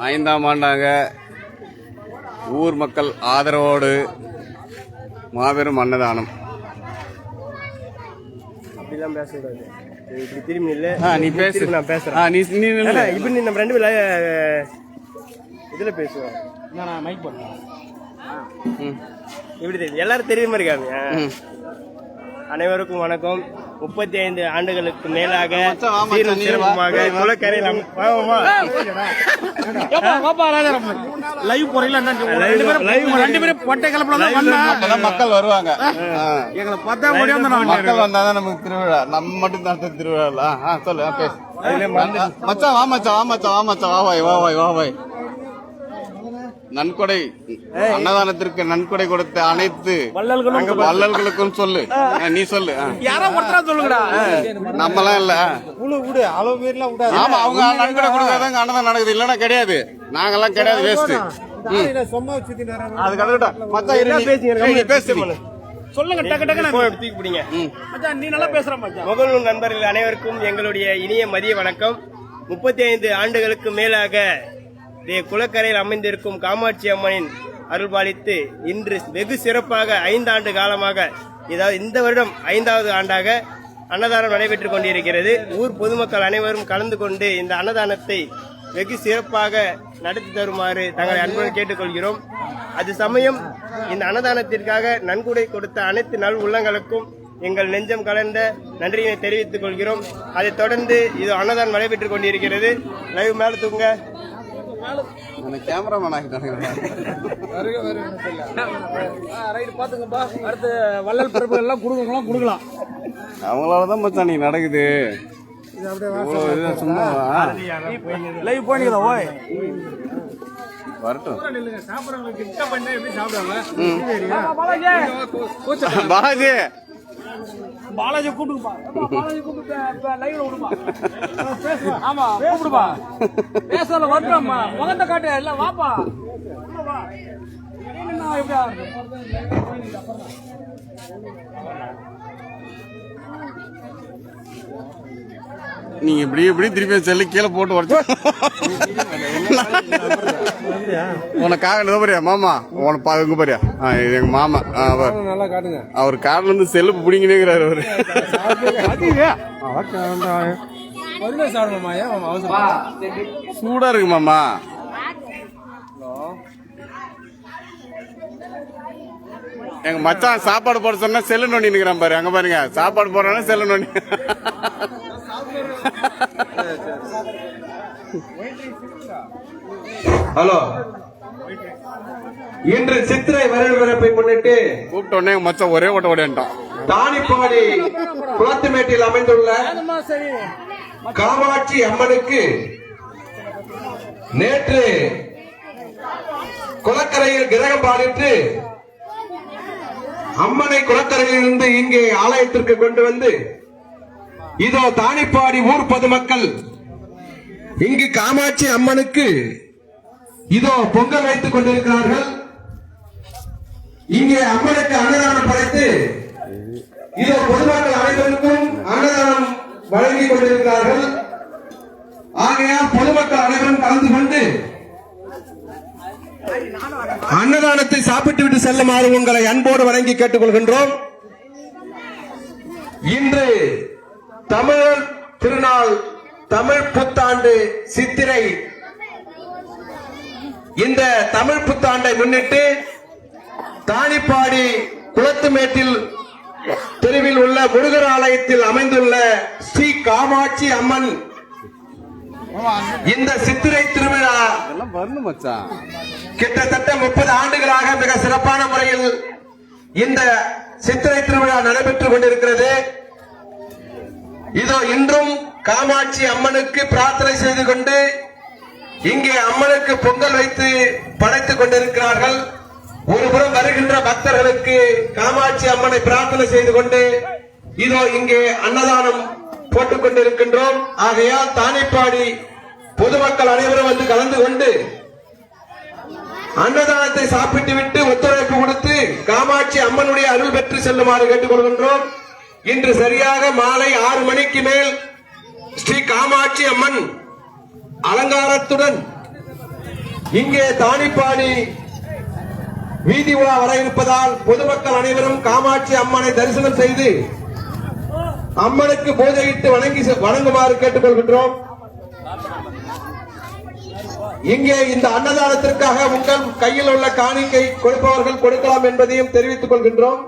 5ஆம் ஆண்டாக ஊர் மக்கள் ஆதரவோடு மாபெரும் அன்னதானம். அப்படிலாம் பேசக்கூடாது. இப்படி திரும்பி இல்லை. நீ பேசு. நான் பேசுறேன். இப்படி நம்ம 2 இதுல பேசுவோம். நான் மைக் போடுறேன். இப்படி தெரியும், எல்லாரும் தெரியுற மாதிரி இருக்காங்க. அனைவருக்கும் வணக்கம். 35 ஆண்டுகளுக்கு மேலாக சீரும் சிறப்புமாக குளக்கரையில் மக்கள் வருவாங்க. மக்கள் வந்தாதான் நமக்கு திருவிழா. நம்ம மட்டும் தான் திருவிழா. சொல்லு, பேசு மச்சான். வா மச்சான், வா மச்சான், வா மச்சான், வா வாய். நன்கொடை அன்னதானத்திற்கு நன்கொடை கொடுத்த அனைத்து வள்ளல்களுக்கும் சொல்லு. நீ சொல்லு. நம்மலாம் இல்ல. ஆமா, அவங்க நன்கொடை கொடுக்காதாங்க அன்னதானம் நடக்குது. இல்லன்னா கிடையாது. நாங்கெல்லாம் கிடையாது. வேஸ்ட். முகநூல் நண்பர்கள் அனைவருக்கும் எங்களுடைய இனிய மதிய வணக்கம். 35 ஆண்டுகளுக்கு மேலாக குளக்கரையில் அமைந்திருக்கும் காமாட்சி அம்மனின் அருள்பாலித்து இன்று வெகு சிறப்பாக 5 ஆண்டு காலமாக, இதாவது இந்த வருடம் 5வது ஆண்டாக அன்னதானம் நடைபெற்றுக் கொண்டிருக்கிறது. ஊர் பொதுமக்கள் அனைவரும் கலந்து கொண்டு இந்த அன்னதானத்தை வெகு சிறப்பாக நடத்தி தருமாறு தங்களை அன்புடன் கேட்டுக்கொள்கிறோம். அது சமயம் இந்த அன்னதானத்திற்காக நன்கொடை கொடுத்த அனைத்து நல் உள்ளங்களுக்கும் எங்கள் நெஞ்சம் கலந்த நன்றியினை தெரிவித்துக் கொள்கிறோம். அதைத் தொடர்ந்து இது அன்னதானம் நடைபெற்றுக் கொண்டிருக்கிறது. லைவ் மேல தூங்க கேமராமேன் ஆகிட்டாங்க. அடுத்து வள்ளல் பிறப்புகள் எல்லாம் கொடுக்கலாம். அவங்களாலதான் மச்சான் நீ நடக்குது. சும்மா லைவ் போனீங்களா? ஓய் வரட்டும். பாலாஜி பாலாஜி கூப்பிடுப்பா. பாலாஜி கூப்பிட்டு லைவ்ல விடுப்பா. ஆமா கூப்பிடுப்பா. பேசல வரட்டும்மா. முகத்தை காட்டு. இல்ல வாப்பா. நீங்க இப்படி திருப்பி செல்லு கீழே போட்டு வர உனக்காக பாரியா மாமா. உனக்கு பாருங்க பாரியா. எங்க மாமா அவர் கார்ல இருந்து செல்லு பிடிங்கினேங்கிறாரு அவரு. சூடா இருக்கு மாமா. எங்க மச்சான் சாப்பாடு போட சொன்னா செல்லு நோண்டி நிக்கிறான் பாரு. அங்க பாருங்க, சாப்பாடு போடுறானா செல்லு நோண்டி. ஹலோ, இன்று சித்திரை வருடப்பிறப்பை முன்னிட்டு கூப்பிட்ட உடனே மச்சான் ஒரே ஓட்ட ஓடிட்டான். தானிப்பாடி குளத்துமேட்டில் அமைந்துள்ள காமாட்சி அம்மனுக்கு நேற்று குளக்கரையில் கிரகம் பாடிட்டு அம்மனை குளக்கரையில் இருந்து இங்கே ஆலயத்திற்கு கொண்டு வந்து இதோ தானிப்பாடி ஊர் பொதுமக்கள் இங்கு காமாட்சி அம்மனுக்கு இதோ பொங்கல் வைத்துக் கொண்டிருக்கிறார்கள். இங்கே அம்மனுக்கு அன்னதானம் படைத்து இதோ பொதுமக்கள் அனைவருக்கும் அன்னதானம் வழங்கிக் கொண்டிருக்கிறார்கள். ஆகையால் பொதுமக்கள் அனைவரும் கலந்து கொண்டு அன்னதானத்தை சாப்பிட்டு விட்டு செல்லுமாறு உங்களை அன்போடு வழங்கி கேட்டுக்கொள்கின்றோம். இன்று தமிழர் திருநாள், தமிழ் புத்தாண்டு சித்திரை. இந்த தமிழ் புத்தாண்டை முன்னிட்டு தானிப்பாடி குளத்துமேட்டில் தெருவில் உள்ள முருகர் ஆலயத்தில் அமைந்துள்ள ஸ்ரீ காமாட்சி அம்மன் இந்த சித்திரை திருவிழா கிட்டத்தட்ட 30 ஆண்டுகளாக மிக சிறப்பான முறையில் இந்த சித்திரை திருவிழா நடைபெற்றுக் கொண்டிருக்கிறது. இதோ இன்றும் காமாட்சி அம்மனுக்கு பிரார்த்தனை செய்து கொண்டு இங்கே அம்மனுக்கு பொங்கல் வைத்து படைத்துக் கொண்டிருக்கிறார்கள். ஒருபுறம் வருகின்ற பக்தர்களுக்கு காமாட்சி அம்மனை பிரார்த்தனை செய்து கொண்டு இதோ இங்கே அன்னதானம் போட்டுக் கொண்டிருக்கின்றோம். ஆகையால் தானிப்பாடி பொதுமக்கள் அனைவரும் வந்து கலந்து கொண்டு அன்னதானத்தை சாப்பிட்டு விட்டு ஒத்துழைப்பு கொடுத்து காமாட்சி அம்மனுடைய அருள் பெற்று செல்லுமாறு கேட்டுக் கொள்கின்றோம். இன்று சரியாக மாலை 6 மணிக்கு மேல் ஸ்ரீ காமாட்சி அம்மன் அலங்காரத்துடன் இங்கே தானிப்பாடி வீதி உலா வர இருப்பதால் பொதுமக்கள் அனைவரும் காமாட்சி அம்மனை தரிசனம் செய்து அம்மனுக்கு பூஜையிட்டு வணங்குமாறு கேட்டுக்கொள்கின்றோம். இங்கே இந்த அன்னதானத்திற்காக உங்கள் கையில் உள்ள காணிக்கை கொடுப்பவர்கள் கொடுக்கலாம் என்பதையும் தெரிவித்துக் கொள்கின்றோம்.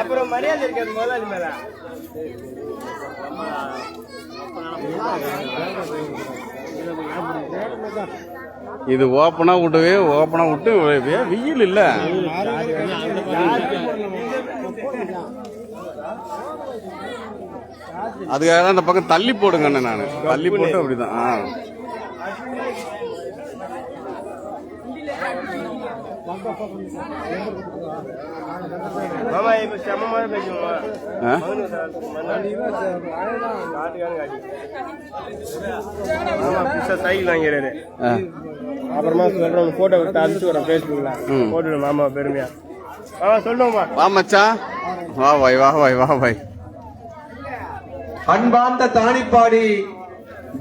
அப்புறம் மரியாதை இருக்காது முதலாளி மேல. இது ஓப்பனா விட்டு வெயில் இல்ல. அதுக்காக தான் இந்த பக்கம் தள்ளி போடுங்க நான் தள்ளி போட்டு அப்படிதான். மாமா இப்ப சமமா பேசுவோமா? சைக்கிள் வாங்கிறாரு. அப்புறமா சொல்றோம் போட்டோ எடுத்து அனுப்பிச்சு வரேன் பேஸ்புக்ல போட்டு மாமா பெருமையா. சொல்லுவோமா? வா மச்சான், வா பாய். அன்பார்ந்த தானிப்பாடி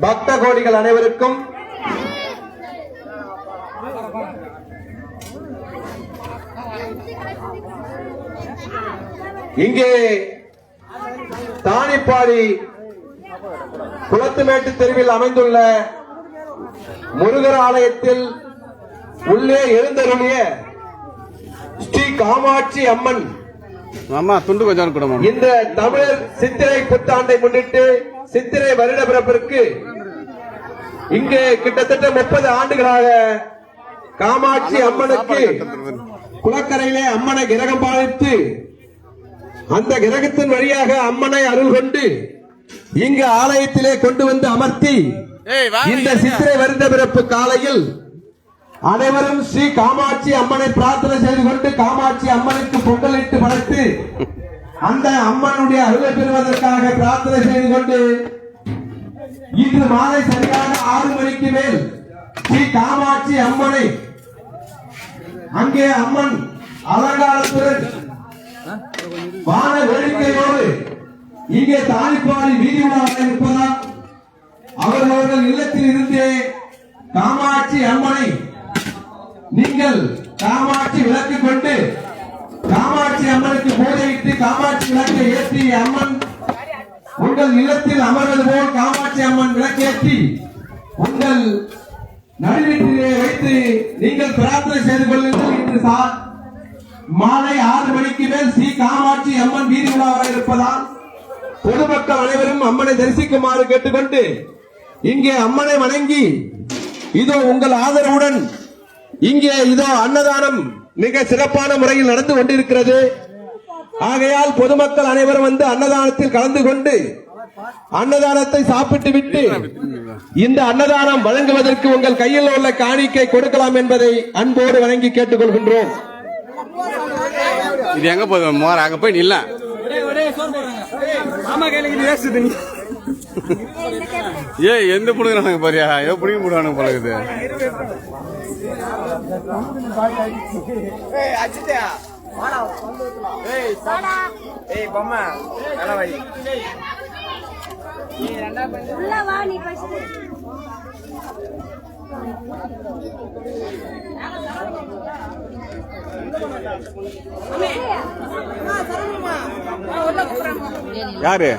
பக்த கோடிகள் அனைவருக்கும் இங்கே தானிப்பாடி குளத்துமேட்டு தெருவில் அமைந்துள்ள முருகர் ஆலயத்தில் உள்ளே எழுந்தருளிய ஸ்ரீ காமாட்சி அம்மன் துண்டு கொஞ்சம் இந்த தமிழர் சித்திரை புத்தாண்டை முன்னிட்டு சித்திரை வருட பிறப்பிற்கு இங்கே கிட்டத்தட்ட 30 ஆண்டுகளாக காமாட்சி அம்மனுக்கு குளக்கரையிலே அம்மனை கிரகம் பாலித்து அந்த கிரகத்தின் வழியாக அம்மனை அருள் கொண்டு இங்கு ஆலயத்திலே கொண்டு வந்து அமர்த்தி இந்த சித்திரை வருட பிறப்பு காலையில் அனைவரும் ஸ்ரீ காமாட்சி அம்மனை பிரார்த்தனை செய்து கொண்டு காமாட்சி அம்மனுக்கு பொங்கலிட்டு படைத்து அந்த அம்மனுடைய அருளை பெறுவதற்காக பிரார்த்தனை செய்து கொண்டு இன்று மாலை சரியாக 6 மணிக்கு மேல் ஸ்ரீ காமாட்சி அம்மனை அங்கே அம்மன் அலங்காரத்துடன் வான வேடிக்கையோடு இங்கே தானிப்பாடி வீதி உலாக இருப்பதால் அவர்கள் இல்லத்தில் இருந்தே காமாட்சி அம்மனை நீங்கள் காமாட்சி விளக்கு கொண்டு காமாட்சி அம்மனுக்கு பூஜையிட்டு காமாட்சி விளக்கை ஏற்றி அம்மன் உங்கள் இல்லத்தில் அமர்வது போல் காமாட்சி அம்மன் விளக்கேற்றி உங்கள் நடுவீட்டிலே வைத்து நீங்கள் பிரார்த்தனை செய்து கொள்ளுங்கள். இன்று மாலை 6 மணிக்கு மேல் ஸ்ரீ காமாட்சி அம்மன் வீதி உலா வர இருப்பதால் பொதுமக்கள் அனைவரும் அம்மனை தரிசிக்குமாறு கேட்டுக்கொண்டு இங்கே அம்மனை வணங்கி இதோ உங்கள் ஆதரவுடன் இங்கே இதோ அன்னதானம் மிக சிறப்பான முறையில் நடந்து கொண்டிருக்கிறது. ஆகையால் பொதுமக்கள் அனைவரும் வந்து அன்னதானத்தில் கலந்து கொண்டு அன்னதானத்தை சாப்பிட்டு விட்டு இந்த அன்னதானம் வழங்குவதற்கு உங்கள் கையில் உள்ள காணிக்கை கொடுக்கலாம் என்பதை அன்போடு வணங்கி கேட்டுக்கொள்கின்றோம். இது எங்க போதும் மோர அங்க போய் நில்ல எந்த புடுங்கிறானுங்க பாரியா ஏதோ புடிங்க போடுவானுங்க பழகுது. யாரு